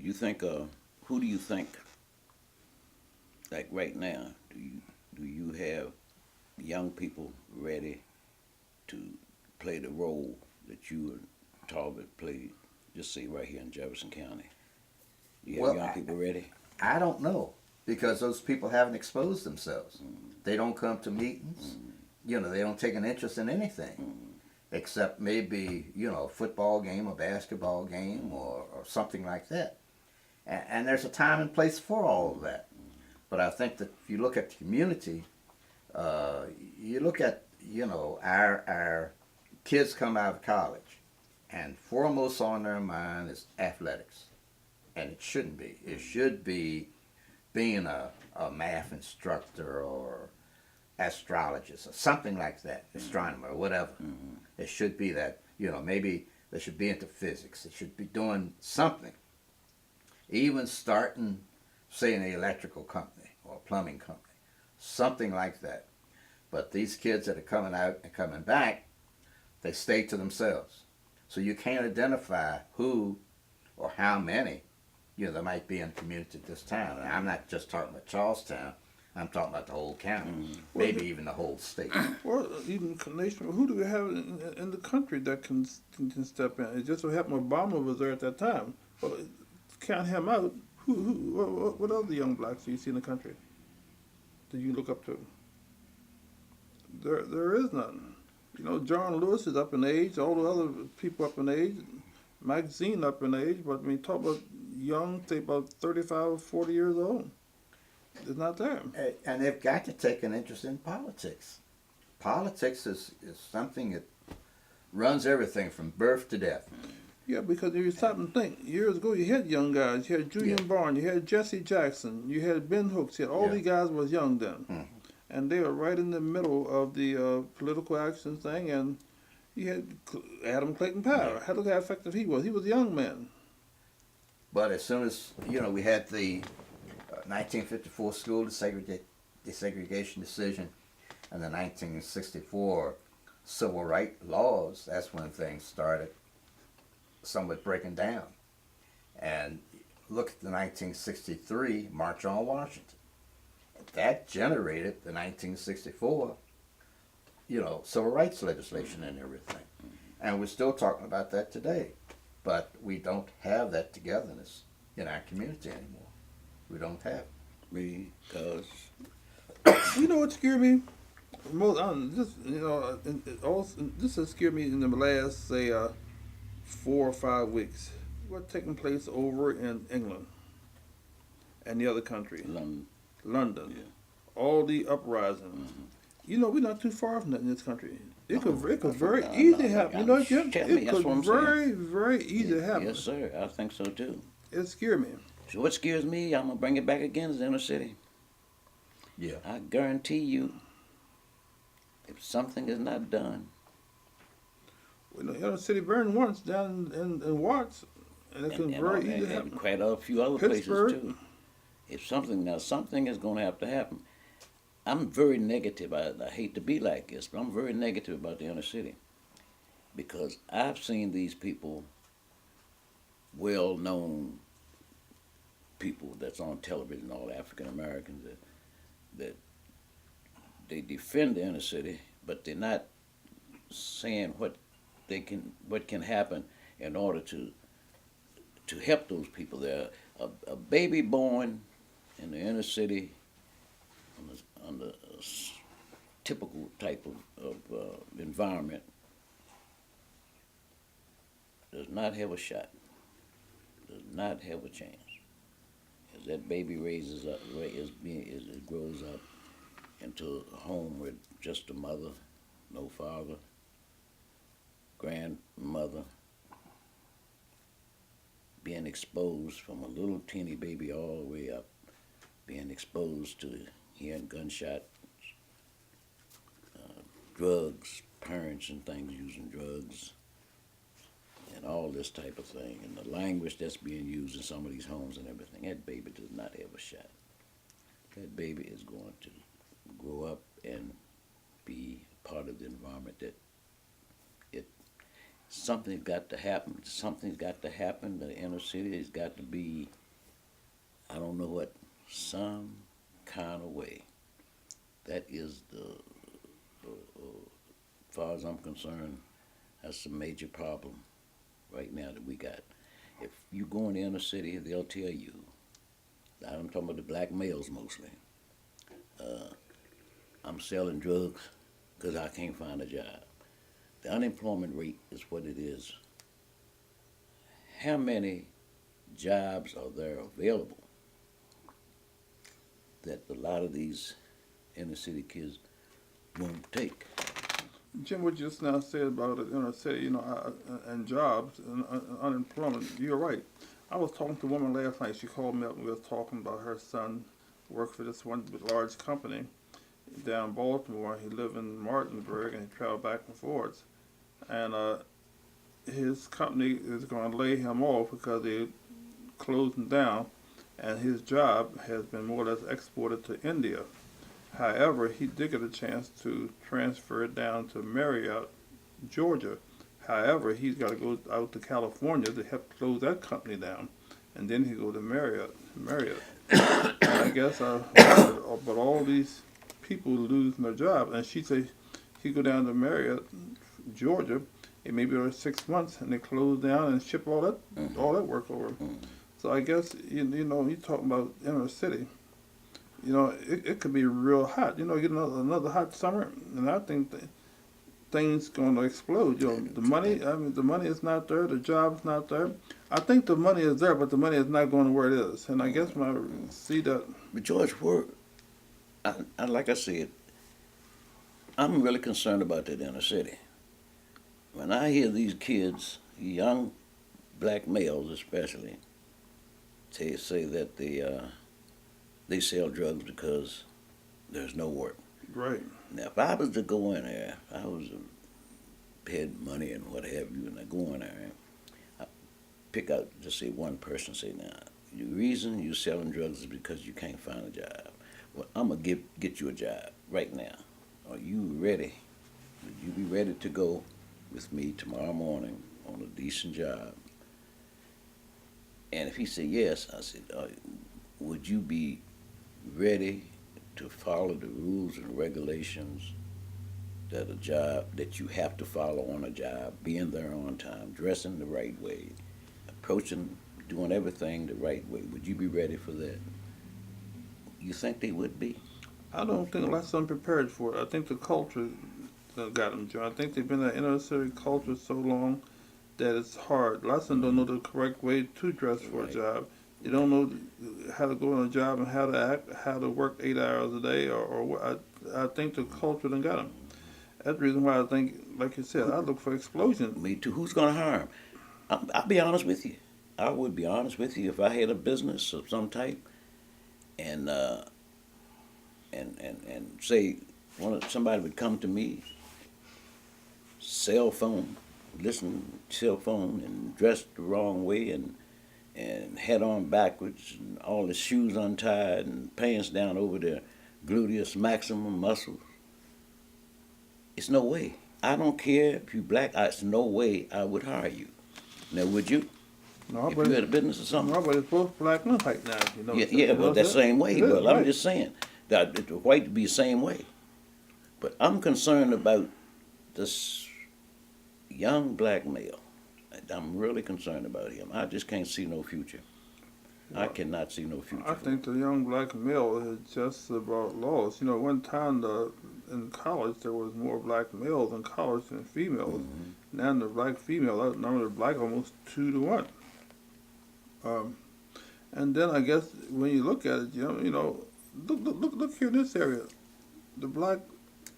you think? Who do you think? Like right now, do you have young people ready to play the role that you and Talbot played? Just say right here in Jefferson County. Do you have Well, young people ready? I don't know because those people haven't exposed themselves. They don't come to meetings. They don't take an interest in anything except maybe, a football game, a basketball game, or something like that. And there's a time and place for all of that. But I think that if you look at the community, you look at, our kids come out of college, and foremost on their mind is athletics. And it shouldn't be. It should be being a math instructor or astrologist or something like that, astronomer or whatever. It should be that, maybe they should be into physics. They should be doing something. Even starting, say, an electrical company or a plumbing company, something like that. But these kids that are coming out and coming back, they stay to themselves. So you can't identify who or how many, there might be in the community at this time. And I'm not just talking about Charlestown. I'm talking about the whole county, maybe even the whole state. Well, even nation. Who do we have in the country that can step in? It just so happened Obama was there at that time. Well, count him out. What other young blacks do you see in the country that you look up to? There is none. John Lewis is up in age. All the other people up in age. Maxine up in age. But talk about young, say about 35 or 40 years old. It's not there. And they've got to take an interest in politics. Politics is something that runs everything from birth to death. Yeah, because if you stop and think, years ago you had young guys. You had Julian Barnes, you had Jesse Jackson, you had Ben Hooks. You had all these guys was young then. And they were right in the middle of the political action thing. And you had Adam Clayton Powell. Look how effective he was. He was a young man. But as soon as, we had the 1954 school desegregation decision and the 1964 civil rights laws, that's when things started somewhat breaking down. And look at the 1963 March on Washington. That generated the 1964, civil rights legislation and everything. And we're still talking about that today. But we don't have that togetherness in our community anymore. We don't have it. Because You know what scared me? Most, this has scared me in the last, say, 4 or 5 weeks. What's taking place over in England and the other country? London. Yeah. All the uprisings. We're not too far from that in this country. It could very no, easily no, happen. no, Jim? tell me, It that's could what I'm very, very easily happen. Yes, sir. I think so too. It scared me. So what scares me, I'm gonna bring it back again, is the inner city. Yeah. I guarantee you, if something is not done, City burned once down in Watts, and it could very easily happen. and quite a few other Pittsburgh. places too. If something is going to have to happen. I'm very negative. I hate to be like this, but I'm very negative about the inner city because I've seen these people, well-known people that's on television, all African Americans, that they defend the inner city, but they're not saying what can happen in order to help those people there. A baby born in the inner city under a typical type of environment does not have a shot, does not have a chance. As that baby raises up, it grows up into a home with just a mother, no father, grandmother, being exposed from a little teeny baby all the way up, being exposed to hearing gunshots, drugs, parents and things using drugs, and all this type of thing, and the language that's being used in some of these homes and everything. That baby does not have a shot. That baby is going to grow up and be part of the environment that something's got to happen. Something's got to happen. The inner city has got to be, I don't know what, some kind of way. That is as far as I'm concerned, that's a major problem right now that we got. If you go in the inner city, they'll tell you, I'm talking about the black males mostly, I'm selling drugs because I can't find a job. The unemployment rate is what it is. How many jobs are there available that a lot of these inner city kids won't take? Jim, what you just now said about the inner city, and jobs and unemployment, you're right. I was talking to a woman last night. She called me up and we was talking about her son worked for this one large company down in Baltimore. He lived in Martinsburg and he traveled back and forth. And his company is going to lay him off because they're closing down, and his job has been more or less exported to India. However, he did get a chance to transfer it down to Marriott, Georgia. However, he's got to go out to California to help close that company down, and then he go to Marriott. And I guess, but all these people losing their job, and she said he go down to Marriott, Georgia. It may be 6 months, and they close down and ship all that work over. So I guess you talking about inner city. It could be real hot. Get another hot summer, and I think things going to explode. The money. I mean, the money is not there. The job's not there. I think the money is there, but the money is not going where it is. And I guess when I see that. But George, like I said, I'm really concerned about that inner city. When I hear these kids, young black males especially, say that they sell drugs because there's no work. Right. Now, if I was to go in there, if I was had money and what have you, and I go in there, I pick out, just say one person, say, now, the reason you're selling drugs is because you can't find a job. Well, I'm going to get you a job right now. Are you ready? Would you be ready to go with me tomorrow morning on a decent job? And if he said yes, I said, would you be ready to follow the rules and regulations that you have to follow on a job, being there on time, dressing the right way, approaching, doing everything the right way? Would you be ready for that? You think they would be? I don't think a lot of them prepared for it. I think the culture got them, John. I think they've been in that inner city culture so long that it's hard. A lot of them don't know the correct way to dress for a job. They don't know how to go on a job and how to act, how to work 8 hours a day, or what. I think the culture done got them. That's the reason why I think, like you said, I look for explosions. Me too. Who's going to hire them? I'll be honest with you. I would be honest with you if I had a business of some type, and say somebody would come to me, cell phone, and dressed the wrong way, and head on backwards, and all the shoes untied, and pants down over their gluteus maximum muscles. It's no way. I don't care if you black. It's no way I would hire you. Now, would you? No, if you had a business or something? No, but it's both black and white now. Yeah, but that same way. But right. I'm just saying that the white would be the same way. But I'm concerned about this young black male. I'm really concerned about him. I just can't see no future. Well, I cannot see no future. I think the young black male is just about lost. One time in college there was more black males in college than females. Mm-hmm. Now the black female, that number of black almost 2 to 1. And then I guess when you look at it, look here in this area, the black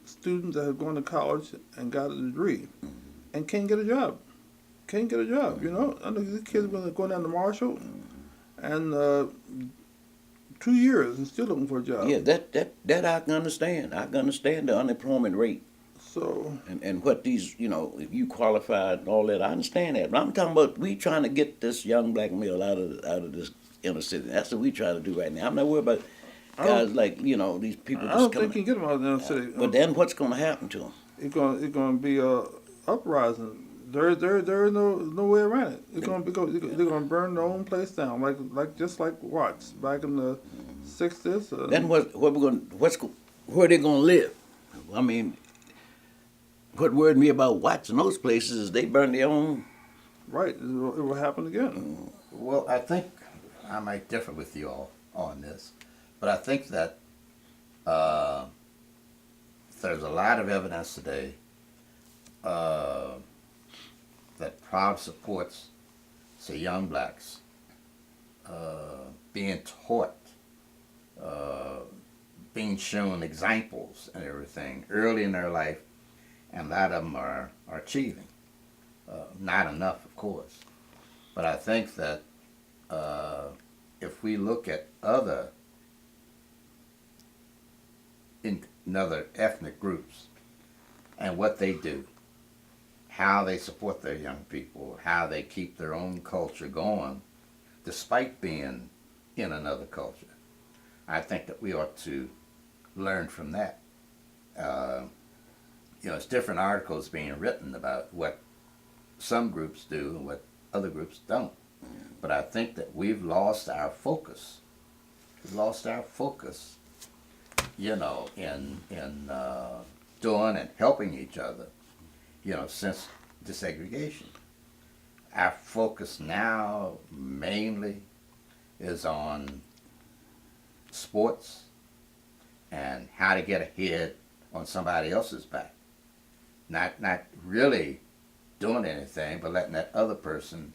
students that have gone to college and got a degree and can't get a job. Can't get a job, I know these kids going down to Marshall and 2 years and still looking for a job. Yeah, that I can understand. I can understand the unemployment rate. So and what these, if you qualified and all that, I understand that. But I'm talking about we trying to get this young black male out of this inner city. That's what we try to do right now. I'm not worried about guys like these people. I don't think you can get them out of the inner city. But then what's going to happen to them? It's going to be a uprising. There is no way around it. It's gonna be they're gonna burn their own place down, just like Watts back in the '60s. Then what we going where they gonna live? I mean, what worried me about Watts and those places is they burn their own. Right, it will happen again. Well, I think I might differ with you all on this, but I think that there's a lot of evidence today that proud supports, say, young blacks being taught, being shown examples and everything early in their life, and a lot of them are achieving. Not enough, of course, but I think that if we look at other ethnic groups and what they do, how they support their young people, how they keep their own culture going despite being in another culture, I think that we ought to learn from that. It's different articles being written about what some groups do and what other groups don't. But I think that we've lost our focus. We've lost our focus, in doing and helping each other, since desegregation. Our focus now mainly is on sports and how to get ahead on somebody else's back. Not really doing anything, but letting that other person,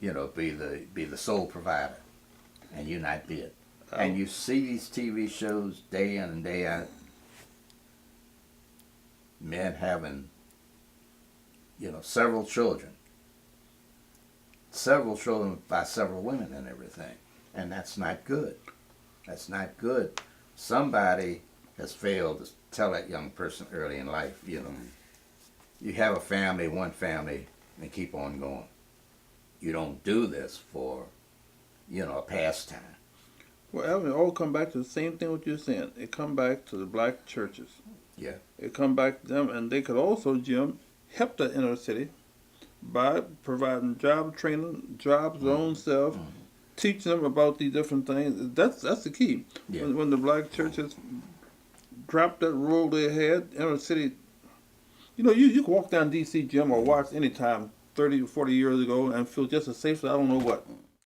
be the sole provider, and you not be it. And you see these TV shows day in and day out, men having, several children by several women and everything, and that's not good. That's not good. Somebody has failed to tell that young person early in life, you have a family, one family, and keep on going. You don't do this for, a pastime. Well, Alvin, it all come back to the same thing what you're saying. It come back to the black churches. Yeah. It come back to them, and they could also, Jim, help the inner city by providing job training, jobs their own self, teaching them about these different things. That's the key. Yeah. When the black churches dropped that role they had, inner city. You can walk down D.C., Jim, or Watts anytime 30 or 40 years ago and feel just as safe as I don't know what.